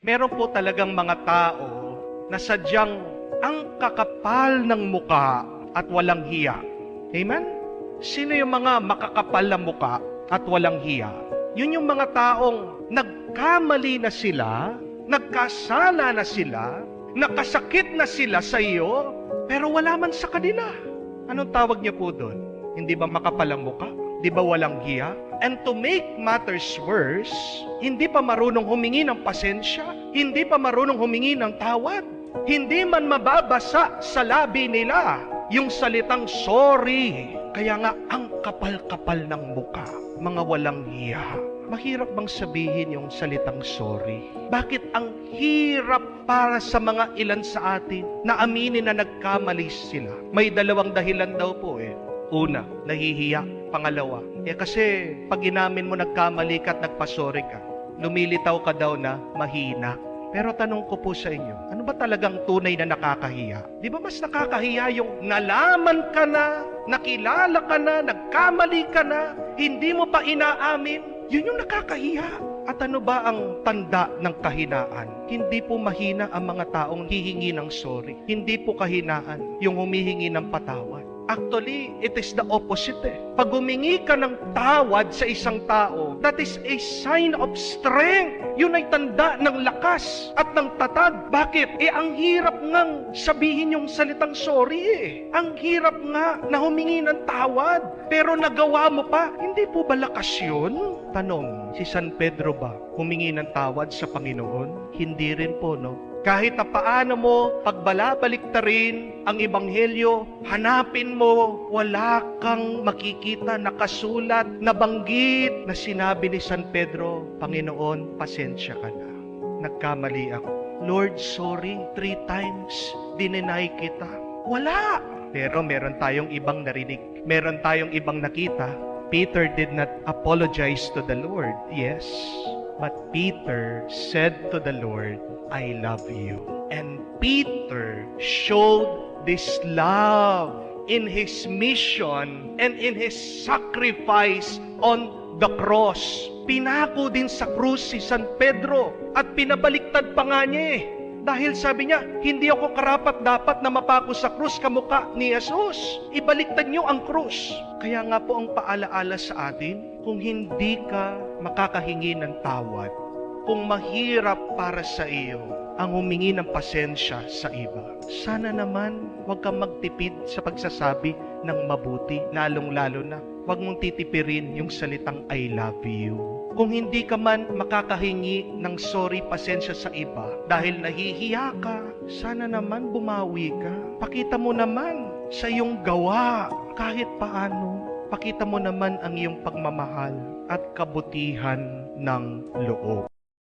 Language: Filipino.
Meron po talagang mga tao na sadyang ang kakapal ng muka at walang hiya. Amen? Sino yung mga makakapal na muka at walang hiya? Yun yung mga taong nagkamali na sila, nagkasala na sila, nakasakit na sila sa iyo, pero wala man sa kanila. Anong tawag niya po doon? Hindi ba makapal ang muka? Di ba walang hiya? And to make matters worse, hindi pa marunong humingi ng pasensya, hindi pa marunong humingi ng tawad, hindi man mababasa sa labi nila yung salitang sorry. Kaya nga ang kapal-kapal ng muka, mga walang hiya. Mahirap bang sabihin yung salitang sorry? Bakit ang hirap para sa mga ilan sa atin na aminin na nagkamali sila? May dalawang dahilan daw po eh. Una, nahihiya. Pangalawa, kasi pag inamin mo nagkamali ka at nagpasorry ka, lumilitaw ka daw na mahina. Pero tanong ko po sa inyo, ano ba talagang tunay na nakakahiya? Di ba mas nakakahiya yung nalaman ka na, nakilala ka na, nagkamali ka na, hindi mo pa inaamin? Yun yung nakakahiya. At ano ba ang tanda ng kahinaan? Hindi po mahina ang mga taong hihingi ng sorry. Hindi po kahinaan yung humihingi ng patawad. Actually, it is the opposite eh. Pag humingi ka ng tawad sa isang tao, that is a sign of strength. Yun ay tanda ng lakas at ng tatag. Bakit? Ang hirap ngang sabihin yung salitang sorry eh. Ang hirap nga na humingi ng tawad, pero nagawa mo pa. Hindi po ba lakas yun? Tanong, si San Pedro ba humingi ng tawad sa Panginoon? Hindi rin po, no? Kahit na paano mo pagbalabalik-tarin ang ebanghelyo, hanapin mo, wala kang makikita nakasulat, nabanggit na sinabi ni San Pedro, Panginoon, pasensya ka na. Nagkamali ako. Lord, sorry, 3 times, dininay kita. Wala! Pero meron tayong ibang narinig. Meron tayong ibang nakita. Peter did not apologize to the Lord. Yes. But Peter said to the Lord, I love you. And Peter showed this love in his mission and in his sacrifice on the cross. Pinako din sa krus si San Pedro at pinabaliktad pa nga niya eh. Dahil sabi niya, hindi ako karapat-dapat na mapako sa krus kamukha ni Jesus. Ibaliktad niyo ang krus. Kaya nga po ang paalaala sa atin, kung hindi ka makakahingi ng tawad, kung mahirap para sa iyo ang humingi ng pasensya sa iba, sana naman huwag kang magtipid sa pagsasabi ng mabuti, lalong-lalo na huwag mong titipirin yung salitang I love you. Kung hindi ka man makakahingi ng sorry, pasensya sa iba dahil nahihiya ka, sana naman bumawi ka. Pakita mo naman sa iyong gawa kahit paano. Pakita mo naman ang iyong pagmamahal at kabutihan ng loob.